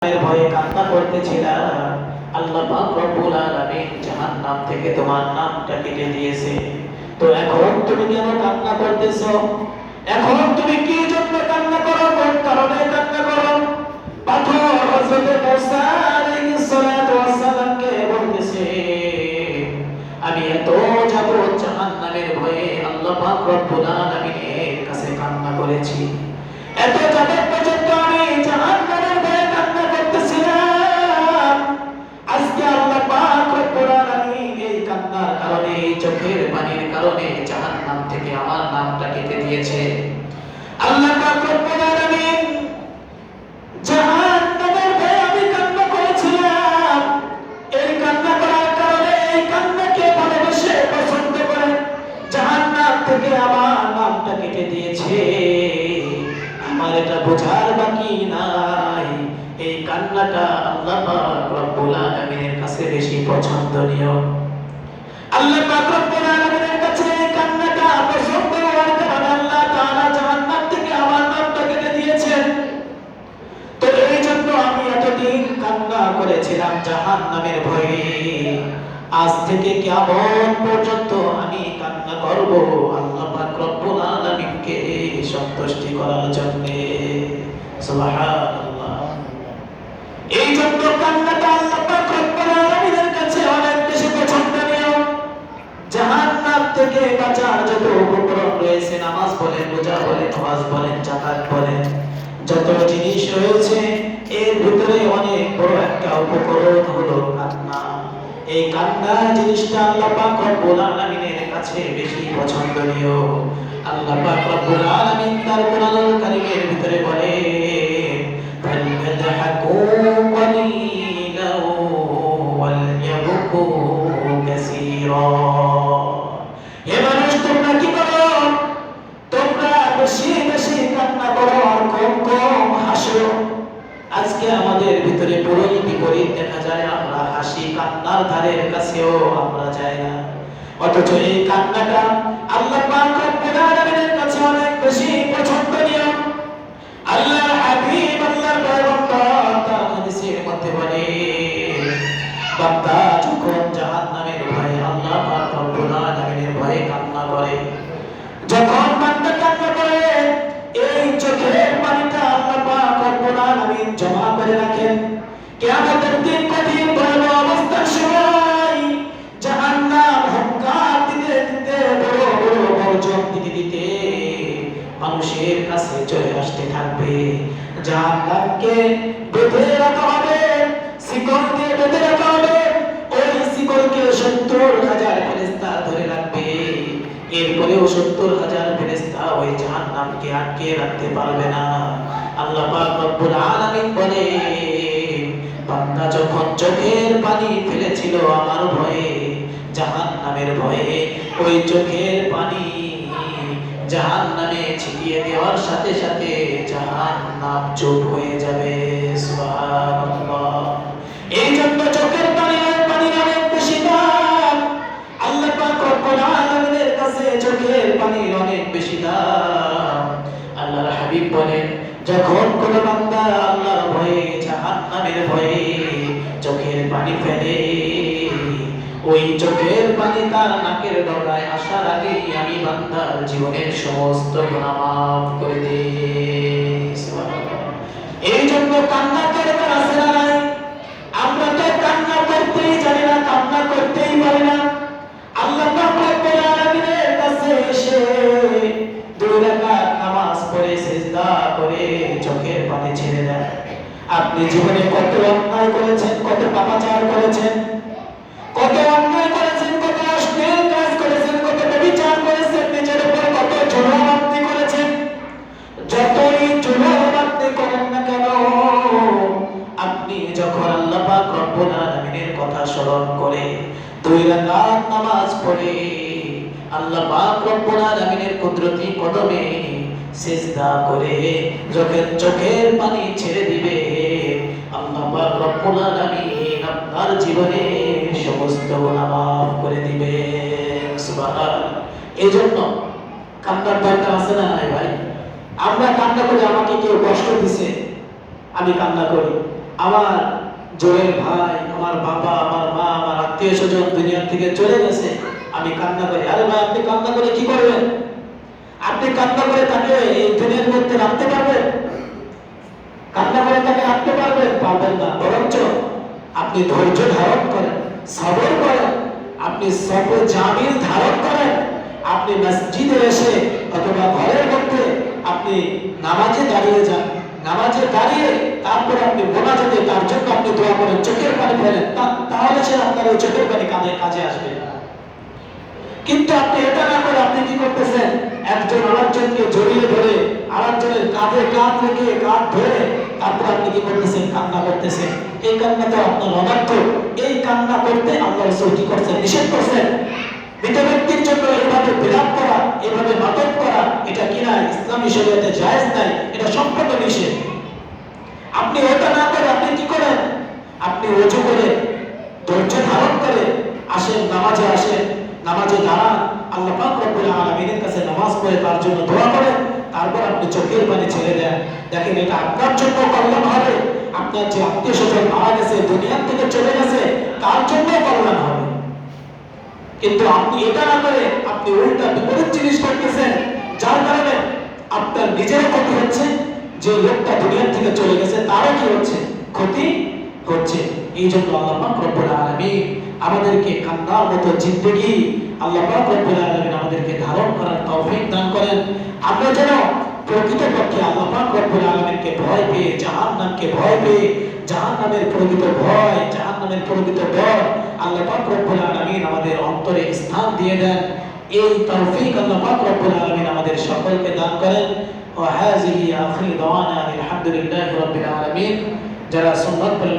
ভয়ে কান্না করতেছিলাম। আল্লাহ পাক রব্বুল আলামিন জাহান্নাম থেকে তোমার নামটা কেটে দিয়েছে। তো এখন তুমি কেন কান্না করতেছো? এখন তুমি কি জন্য কান্না করো? কোন কারণে কান্না করো? পাথর হযরত মুসা আলাইহিস সালাতু ওয়াস সালামকে বলতেছে, আমি এত যাব জাহান্নামের ভয়ে আল্লাহ পাক রব্বুল আলামিনের কাছে কান্না করেছি। এত যাব পর্যন্ত আমি জাহান্নামের ভয়ে কান্না করতেছিলাম। আজকে আল্লাহ পাক রব্বুল আলামিন এই কান্নার কারণে, এই চোখের পানির কারণে জাহান্নাম থেকে আমার নামটা কেটে দিয়েছে। আল্লাহ পাক রব্বুল আলামিন জাহান্নামের ভয়ে আমি কান্না করেছিলাম। এই কান্না করার কারণে, এই কান্নাকে ভালোবেসে পছন্দ করে জাহান্নাম থেকে আমার নামটা কেটে দিয়েছে। আমার এটা বোঝার বাকি নাই, এই কান্নাটা আল্লাহ পাক রব্বুল আলামিনের কাছে বেশি পছন্দনীয়। আল্লাহ পাক রব্বুল আলামিনের কাছে এই কান্নাটা পছন্দ হওয়ার কারণে আল্লাহ তাআলা জাহান্নাম থেকে আমার নামটা কেটে দিয়েছেন। তো এই জন্য আমি এতদিন কান্না করেছিলাম জাহান্নামের ভয়ে। আজ থেকে কিয়ামত পর্যন্ত আমি কান্না করব আল্লাহ পাক রব্বুল আলামিনকে সন্তুষ্টি করার জন্য। সুবহানাল্লাহ। এই জন্য কান্নাটা আল্লাহ পাক রব্বুল আলামিনের কাছে অনেক বেশি পছন্দনীয়। জাহান্নাম থেকে বাঁচার যত উপকরণ রয়েছে, নামাজ বলেন, রোজা বলেন, হজ বলেন, যাকাত বলেন, যত জিনিস রয়েছে এর ভিতরে অনেক বড় একটা উপকরণ হলো কান্না। এই কান্না জিনিসটা আল্লাহ পাক রব্বুল আলামিনের কাছে বেশি পছন্দনীয়। আল্লাহ পাক রব্বুল আলামিন তার কোরআনুল কারীমের ভিতরে বলে, ফালইয়াদহাকু কলিলাও ওয়ালইয়াবকু কাসীরা। হে মানুষ, তোমরা কি করো? তোমরা বেশি বেশি কান্না করো আর কম কম হাসো। আজকে আমাদের ভিতরে পুরোই বিপরীত দেখা যায়। আমরা হাসি, কান্নার ধারের কাছেও আমরা যাই না। অথচ এই কান্নাটা আল্লাহ পাক রব্বুল আলামিনের কাছে অনেক বেশি পছন্দনীয়। আল্লাহর হাবিব, আল্লাহর পয়গম্বর তার হাদিসের মধ্যে বলে, বান্দা যখন জাহান্নামের ভয়ে আল্লাহ পাক রব্বুল আলামিনের ভয়ে কান্না করে, যখন বান্দা কান্না করে, এই চোখের পানিটা আল্লাহ পাক রব্বুল আলামিন জমা করে রাখেন। কিয়ামতের দিন কঠিন ভয়াবহ অবস্থার সময় জাহান্নাম হুঙ্কার দিতে দিতে, বড় বড় গর্জন দিতে দিতে মানুষের কাছে চলে আসতে থাকবে। জাহান্নামকে বেঁধে রাখা হবে, শিকল দিয়ে বেঁধে রাখা হবে। ওই শিকলকে ৭০,০০০ ফেরেশতা ধরে রাখবে। এরপরেও ৭০,০০০ ফেরেশতা ওই জাহান্নামকে আটকে রাখতে পারবে না। আল্লাহ পাক রব্বুল আলামিন বলে, বান্দা যখন চোখের পানি ফেলেছিল আমার ভয়ে, জাহান্নামের ভয়ে, ওই চোখের পানি জাহান্নামে ছিটিয়ে দেওয়ার সাথে সাথে জাহান্নাম চুপ হয়ে যাবে। সুবহানাল্লাহ। এই জন্য চোখের পানির অনেক বেশি দাম। আল্লাহ পাক রব্বুল আলামিনের কাছে চোখের পানির অনেক বেশি দাম। আল্লাহর হাবিব বলেন, যখন কোন বান্দা আল্লাহর ভয়ে, জাহান্নামের ভয়ে চোখের পানি ফেলে, ওই চোখের পানি তার নাকের ডগায় আসার আগেই আমি বান্দার জীবনের সমস্ত গুনাহ মাফ করে দিই। সুবহানাল্লাহ। এই জন্য কান্না দরকার আছে না নাই? আমরা তো কান্না করতেই জানি না, কান্না করতেই পারি না। আল্লাহ পাক রব্বুল আলামিনের কাছে এসে ২ রাকাত নামাজ পড়ে সিজদা করে চোখের পানি ছেড়ে দেন। আপনি জীবনে কত অন্যায় করেছেন, কত পাপাচার করেছেন, কত অন্যায় করেছেন, কত অশ্লীল কাজ করেছেন, কত ব্যভিচার করেছেন, নিজের উপর কত জুলুম আপনি করেছেন। যতই জুলুম আপনি করেন না কেন, আপনি যখন আল্লাহ পাক রব্বুল আলামিনের কথা স্মরণ করে ২ রাকাত নামাজ পড়ে আল্লাহ পাক রব্বুল আলামিনের কুদরতি কদমে সিজদা করে যখন চোখের পানি ছেড়ে দিবে, আল্লাহ পাক রব্বুল আলামিন আপনার জীবনে সমস্ত গুনাহ মাফ করে দিবে। সুবহানাল্লাহ। এজন্য কান্নার দরকার আছে না নাই ভাই? আমরা কান্না করি, আমাকে কেউ কষ্ট দিছে, আমি কান্না করি। আমার জোরের ভাই, আমার বাবা, আমার মা, আমার আত্মীয় স্বজন দুনিয়া থেকে চলে গেছে, আমি কান্না করি। আরে ভাই, আপনি কান্না করে কি করবেন? আপনি কান্না করে তাকে এই দুনিয়ার মধ্যে রাখতে পারবেন? কান্না করে তাকে রাখতে পারবেন? পারবেন না। বরঞ্চ আপনি ধৈর্য ধারণ করেন, সবর করেন, আপনি সবর জামিল ধারণ করেন। আপনি মসজিদে এসে অথবা ঘরের মধ্যে আপনি নামাজে দাঁড়িয়ে যান, নামাজে দাঁড়িয়ে তারপরে আপনি মোনাজাতে তার জন্য আপনি দোয়া করেন, চোখের পানি ফেলেন, তাহলে সে আপনার ওই চোখের পানি কাজে আসবে। কিন্তু আপনি এটা না করে আপনি কি করতেছেন? একজন আরেকজনকে জড়িয়ে ধরে, আরেকজনের কাঁধে কাঁধ রেখে, কাঁধ ধরে তারপর আপনি কি করতেছেন? কান্না করতেছেন। এই কান্না তো আপনার অনর্থক। এই কান্না করতে আল্লাহ রাসূল কি করছেন? নিষেধ করছেন। মৃত ব্যক্তির জন্য এভাবে বিলাপ করা, এভাবে মাদক করা, এটা কিনা ইসলামী শরীয়তে জায়েজ নাই, এটা সম্পূর্ণ নিষেধ। আপনি ওটা না করে আপনি কি করেন? আপনি ওযু করে, ধৈর্য ধারণ করে আসেন, নামাজে আসেন, নামাজে দাঁড়ান, আল্লাহ পাক রব্বুল আলামিনের কাছে নামাজ পড়ে তার জন্য দোয়া করেন, তারপর আপনি চোখের পানি ছেড়ে দেন। দেখেন, এটা আপনার জন্য কল্যাণ হবে, আপনার যে আত্মীয় স্বজন মারা গেছে, দুনিয়া থেকে চলে গেছে, তার জন্য কল্যাণ হবে। কিন্তু আপনি এটা না করে আপনি উল্টা বিপরীত জিনিস করতেছেন, যার কারণে আপনার নিজের ক্ষতি হচ্ছে, যে লোকটা দুনিয়া থেকে চলে গেছে তারও কি হচ্ছে? ক্ষতি হচ্ছে। এই জন্য আল্লাহ পাক রব্বুল আলামিন আমাদেরকে কান্নার মতো জিন্দেগি আল্লাহ পাক রব্বুল আলামিন আমাদেরকে ধারণ করার তৌফিক দান করেন। আমরা যেন প্রকৃতপক্ষে আল্লাহ পাক রব্বুল আলামিনকে ভয় পেয়ে, জাহান্নামকে ভয় পেয়ে, জাহান্নামের প্রকৃত ভয়, জাহান্নামের প্রকৃত ডর আল্লাহ পাক রব্বুল আলামিন আমাদের অন্তরে স্থান দিয়ে দেন। এই তৌফিক আল্লাহ পাক রব্বুল আলামিন আমাদের সকলকে দান করেন। ওয়া হাযিহি আখির দাওয়ানা আলহামদুলিল্লাহি রাব্বিল আলামিন। যারা সুন্নাত পড়েন